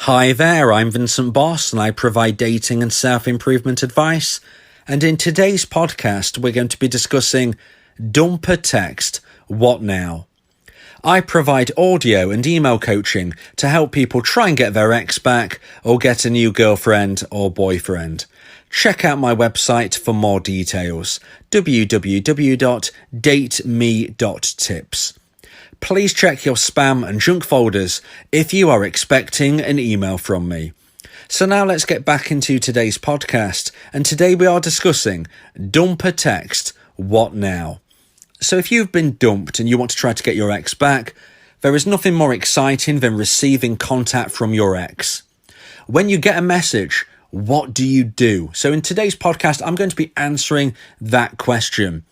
Hi there, I'm Vincent Boss and I provide dating and self-improvement advice. And in today's podcast, we're going to be discussing dumper text, what now? I provide audio and email coaching to help people try and get their ex back or get a new girlfriend or boyfriend. Check out my website for more details, www.dateme.tips. Please check your spam and junk folders if you are expecting an email from me. So now let's get back into today's podcast, and today we are discussing dumper text, what now? So if you've been dumped and you want to try to get your ex back, there is nothing more exciting than receiving contact from your ex. When you get a message, what do you do? So in today's podcast, I'm going to be answering that question.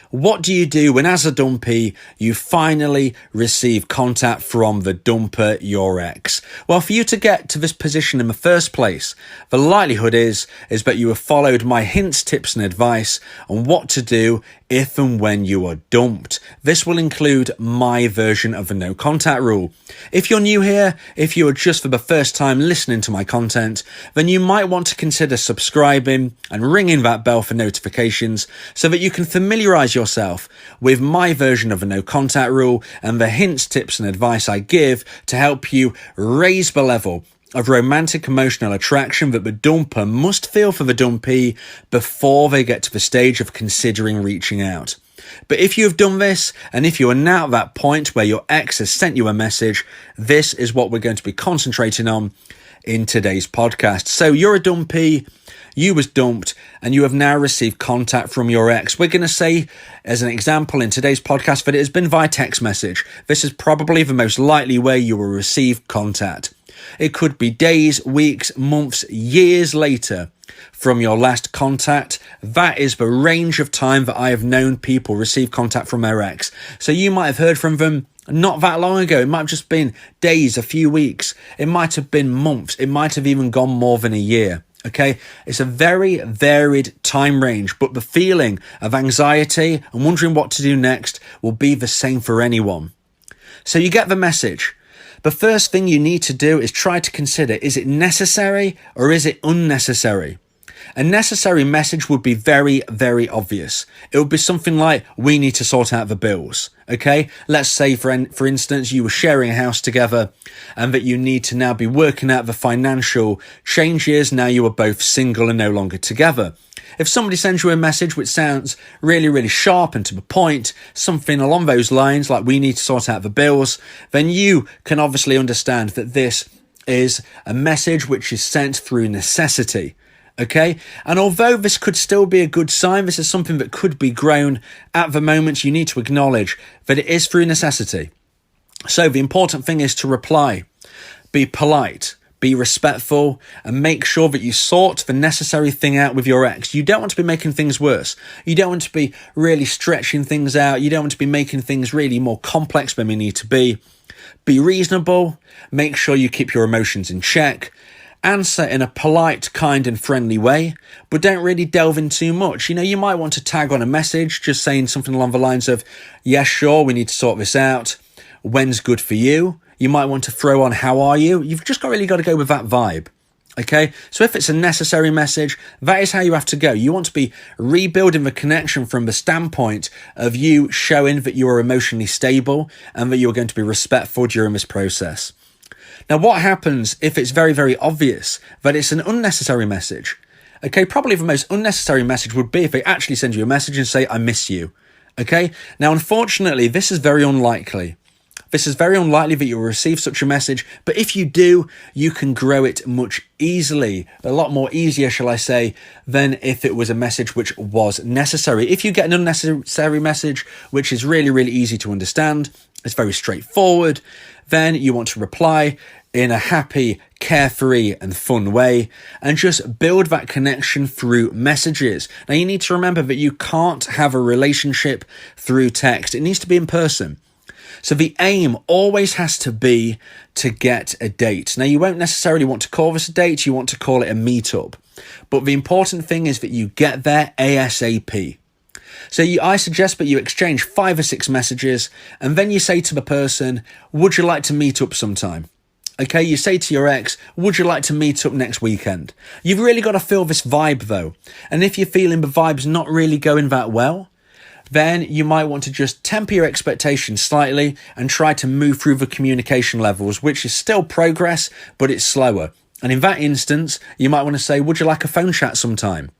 What do you do when, as a dumpy, you finally receive contact from the dumper, your ex? Well, for you to get to this position in the first place, the likelihood is that you have followed my hints, tips and advice on what to do if and when you are dumped. This will include my version of the no contact rule. If you're new here, if you are just for the first time listening to my content, then you might want to consider subscribing and ringing that bell for notifications so that you can familiarize yourself with my version of the no contact rule and the hints, tips and advice I give to help you raise the level of romantic emotional attraction that the dumper must feel for the dumpee before they get to the stage of considering reaching out. But if you have done this, and if you are now at that point where your ex has sent you a message, this is what we're going to be concentrating on in today's podcast. So you're a dumpee, you was dumped, and you have now received contact from your ex. We're going to say, as an example in today's podcast, that it has been via text message. This is probably the most likely way you will receive contact. It could be days, weeks, months, years later from your last contact. That is the range of time that I have known people receive contact from their ex. So you might have heard from them not that long ago. It might have just been days, a few weeks. It might have been months. It might have even gone more than a year. Okay, it's a very varied time range, but the feeling of anxiety and wondering what to do next will be the same for anyone. So you get the message. The first thing you need to do is try to consider, is it necessary or is it unnecessary? A necessary message would be very, very obvious. It would be something like, we need to sort out the bills. Okay, let's say, for instance, you were sharing a house together and that you need to now be working out the financial changes. Now you are both single and no longer together. If somebody sends you a message which sounds really, really sharp and to the point, something along those lines, like we need to sort out the bills, then you can obviously understand that this is a message which is sent through necessity. Okay, and although this could still be a good sign, this is something that could be grown at the moment, you need to acknowledge that it is through necessity. So the important thing is to reply, be polite, be respectful, and make sure that you sort the necessary thing out with your ex. You don't want to be making things worse. You don't want to be really stretching things out. You don't want to be making things really more complex than they need to be. Be reasonable. Make sure you keep your emotions in check. Answer in a polite, kind and friendly way, but don't really delve in too much. You might want to tag on a message, just saying something along the lines of, yes, sure, we need to sort this out. When's good for you? You might want to throw on, how are you? You've just really got to go with that vibe. Okay, so if it's a necessary message, that is how you have to go. You want to be rebuilding the connection from the standpoint of you showing that you are emotionally stable and that you're going to be respectful during this process. Now, what happens if it's very, very obvious that it's an unnecessary message? Okay, probably the most unnecessary message would be if they actually send you a message and say, I miss you. Okay, now, unfortunately, this is very unlikely. This is very unlikely that you will receive such a message, but if you do, you can grow it much easily, a lot more easier, shall I say, than if it was a message which was necessary. If you get an unnecessary message, which is really, really easy to understand, it's very straightforward, then you want to reply in a happy, carefree and fun way and just build that connection through messages. Now, you need to remember that you can't have a relationship through text. It needs to be in person. So the aim always has to be to get a date. Now, you won't necessarily want to call this a date. You want to call it a meetup. But the important thing is that you get there ASAP. So I suggest that you exchange 5 or 6 messages and then you say to the person, would you like to meet up sometime? Okay, you say to your ex, would you like to meet up next weekend? You've really got to feel this vibe though. And if you're feeling the vibe's not really going that well, then you might want to just temper your expectations slightly and try to move through the communication levels, which is still progress, but it's slower. And in that instance, you might want to say, would you like a phone chat sometime?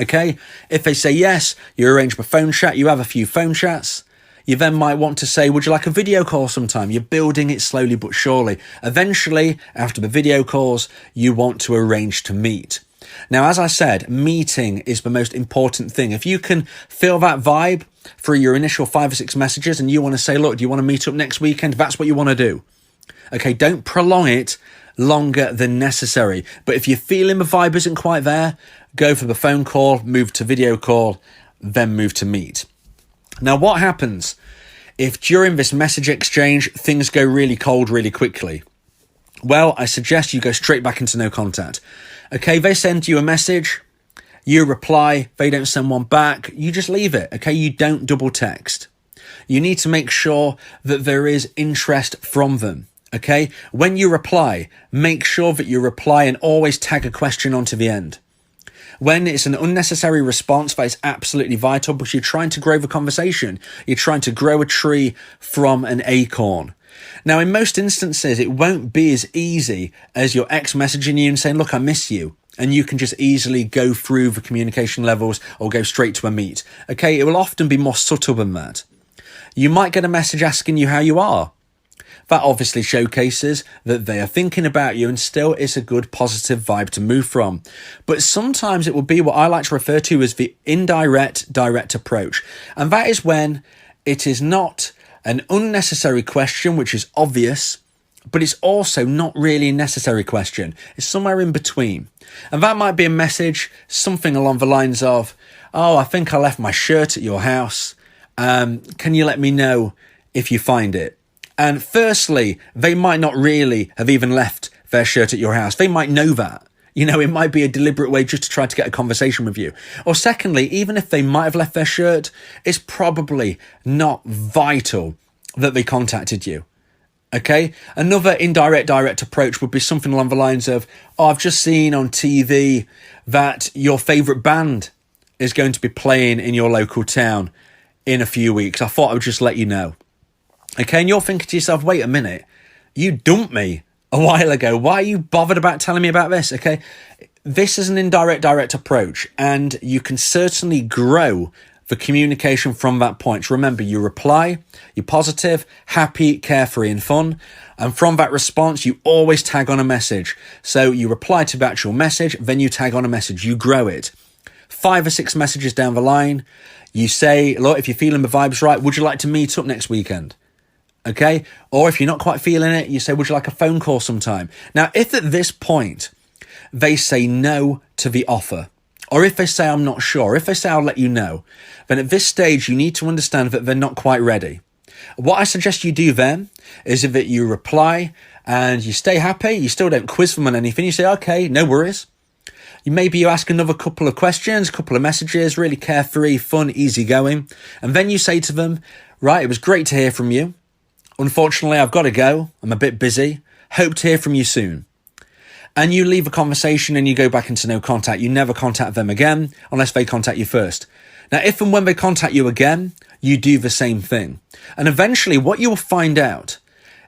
Okay, if they say yes, you arrange the phone chat, you have a few phone chats. You then might want to say, would you like a video call sometime? You're building it slowly but surely. Eventually, after the video calls, you want to arrange to meet. Now, as I said, meeting is the most important thing. If you can feel that vibe through your initial 5 or 6 messages and you want to say, look, do you want to meet up next weekend? That's what you want to do. Okay, don't prolong it longer than necessary. But if you're feeling the vibe isn't quite there, go for the phone call, move to video call, then move to meet. Now, what happens if during this message exchange, things go really cold really quickly? Well, I suggest you go straight back into no contact. Okay, they send you a message, you reply, they don't send one back, you just leave it. Okay, you don't double text. You need to make sure that there is interest from them. Okay, when you reply, make sure that you reply and always tag a question onto the end. When it's an unnecessary response, that is absolutely vital because you're trying to grow the conversation. You're trying to grow a tree from an acorn. Now, in most instances, it won't be as easy as your ex messaging you and saying, look, I miss you. And you can just easily go through the communication levels or go straight to a meet. Okay, it will often be more subtle than that. You might get a message asking you how you are. That obviously showcases that they are thinking about you and still is a good positive vibe to move from. But sometimes it will be what I like to refer to as the indirect direct approach. And that is when it is not an unnecessary question, which is obvious, but it's also not really a necessary question. It's somewhere in between. And that might be a message, something along the lines of, oh, I think I left my shirt at your house. Can you let me know if you find it? And firstly, they might not really have even left their shirt at your house. They might know that. You know, it might be a deliberate way just to try to get a conversation with you. Or secondly, even if they might have left their shirt, it's probably not vital that they contacted you. Okay? Another indirect direct approach would be something along the lines of, oh, I've just seen on TV that your favourite band is going to be playing in your local town in a few weeks. I thought I would just let you know. Okay, and you're thinking to yourself, wait a minute, you dumped me a while ago. Why are you bothered about telling me about this? Okay, this is an indirect direct approach, and you can certainly grow the communication from that point. Remember, you reply, you're positive, happy, carefree, and fun. And from that response, you always tag on a message. So you reply to the actual message, then you tag on a message, you grow it. 5 or 6 messages down the line, you say, look, if you're feeling the vibes right, would you like to meet up next weekend? Okay, or if you're not quite feeling it, you say, would you like a phone call sometime? Now, if at this point they say no to the offer, or if they say, I'm not sure, if they say, I'll let you know, then at this stage, you need to understand that they're not quite ready. What I suggest you do then is that you reply and you stay happy. You still don't quiz them on anything. You say, okay, no worries. Maybe you ask another couple of questions, a couple of messages, really carefree, fun, easygoing. And then you say to them, right, it was great to hear from you. Unfortunately, I've got to go. I'm a bit busy. Hope to hear from you soon. And you leave a conversation and you go back into no contact. You never contact them again unless they contact you first. Now, if and when they contact you again, you do the same thing. And eventually what you will find out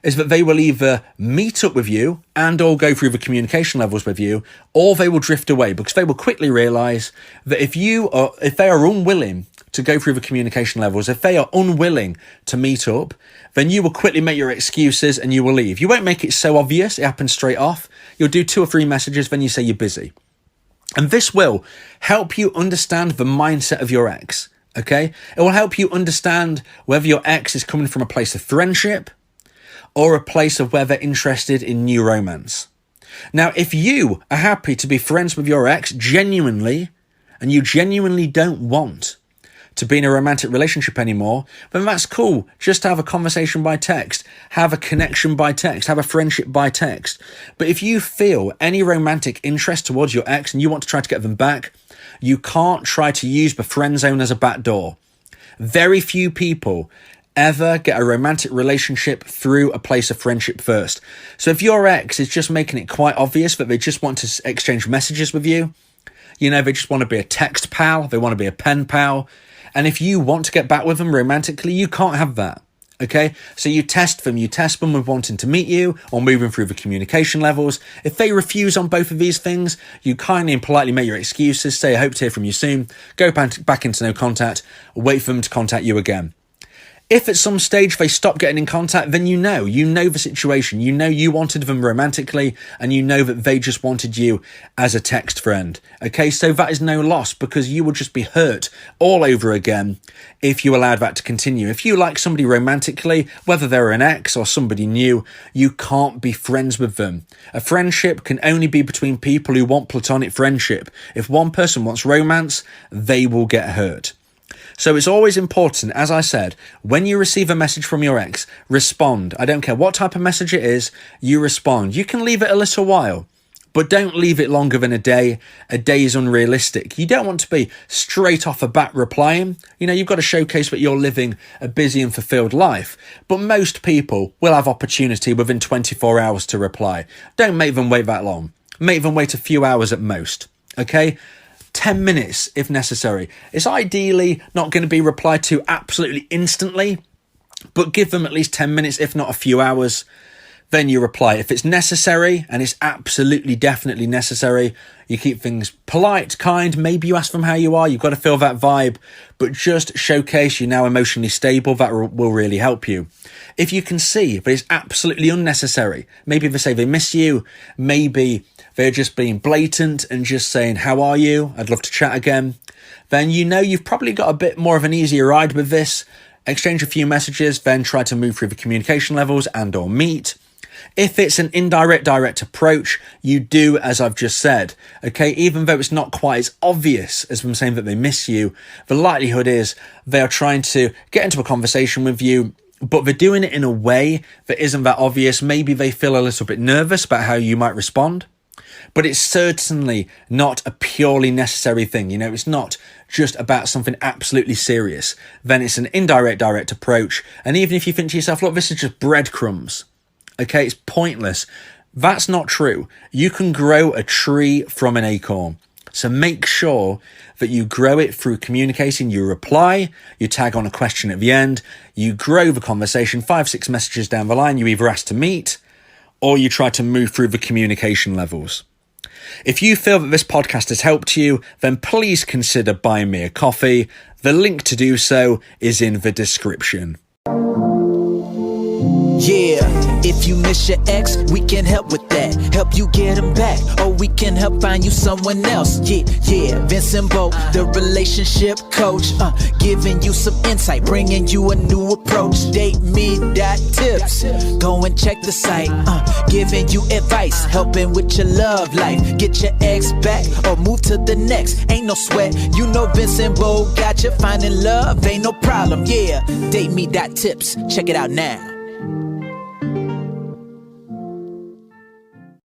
is that they will either meet up with you and or go through the communication levels with you, or they will drift away because they will quickly realize that if they are unwilling to go through the communication levels, if they are unwilling to meet up, then you will quickly make your excuses and you will leave. You won't make it so obvious, it happens straight off. You'll do 2 or 3 messages, then you say you're busy. And this will help you understand the mindset of your ex, okay? It will help you understand whether your ex is coming from a place of friendship or a place of where they're interested in new romance. Now, if you are happy to be friends with your ex genuinely, and you genuinely don't want to be in a romantic relationship anymore, then that's cool. Just have a conversation by text, have a connection by text, have a friendship by text. But if you feel any romantic interest towards your ex and you want to try to get them back, you can't try to use the friend zone as a backdoor. Very few people ever get a romantic relationship through a place of friendship first. So if your ex is just making it quite obvious that they just want to exchange messages with you, they just want to be a text pal, they want to be a pen pal, and if you want to get back with them romantically, you can't have that. Okay, so you test them with wanting to meet you or moving through the communication levels. If they refuse on both of these things, you kindly and politely make your excuses, say, I hope to hear from you soon, go back into no contact, wait for them to contact you again. If at some stage they stop getting in contact, then you know the situation, you wanted them romantically, and you know that they just wanted you as a text friend. Okay, so that is no loss, because you would just be hurt all over again if you allowed that to continue. If you like somebody romantically, whether they're an ex or somebody new, you can't be friends with them. A friendship can only be between people who want platonic friendship. If one person wants romance, they will get hurt. So it's always important, as I said, when you receive a message from your ex, respond. I don't care what type of message it is, you respond. You can leave it a little while, but don't leave it longer than a day. A day is unrealistic. You don't want to be straight off the bat replying. You've got to showcase that you're living a busy and fulfilled life. But most people will have opportunity within 24 hours to reply. Don't make them wait that long. Make them wait a few hours at most, okay? 10 minutes if necessary. It's ideally not going to be replied to absolutely instantly, but give them at least 10 minutes, if not a few hours. Then you reply. If it's necessary, and it's absolutely definitely necessary, you keep things polite, kind. Maybe you ask them how you are. You've got to feel that vibe, but just showcase you're now emotionally stable. That will really help you. If you can see that it's absolutely unnecessary, maybe they say they miss you, maybe they're just being blatant and just saying, how are you? I'd love to chat again. Then you've probably got a bit more of an easier ride with this. Exchange a few messages, then try to move through the communication levels and or meet. If it's an indirect, direct approach, you do as I've just said. Okay, even though it's not quite as obvious as them saying that they miss you, the likelihood is they are trying to get into a conversation with you, but they're doing it in a way that isn't that obvious. Maybe they feel a little bit nervous about how you might respond. But it's certainly not a purely necessary thing. It's not just about something absolutely serious. Then it's an indirect, direct approach. And even if you think to yourself, look, this is just breadcrumbs. Okay, it's pointless. That's not true. You can grow a tree from an acorn. So make sure that you grow it through communicating. You reply, you tag on a question at the end, you grow the conversation 5-6 messages down the line. You either ask to meet or you try to move through the communication levels. If you feel that this podcast has helped you, then please consider buying me a coffee. The link to do so is in the description. Yeah, if you miss your ex, we can help with that. Help you get him back, or we can help find you someone else. Yeah, Vincent Bo, the relationship coach, giving you some insight, bringing you a new approach. DateMe.tips, go and check the site, giving you advice, helping with your love life. Get your ex back, or move to the next. Ain't no sweat, Vincent Bo got you. Finding love ain't no problem. Yeah, DateMe.tips, check it out now.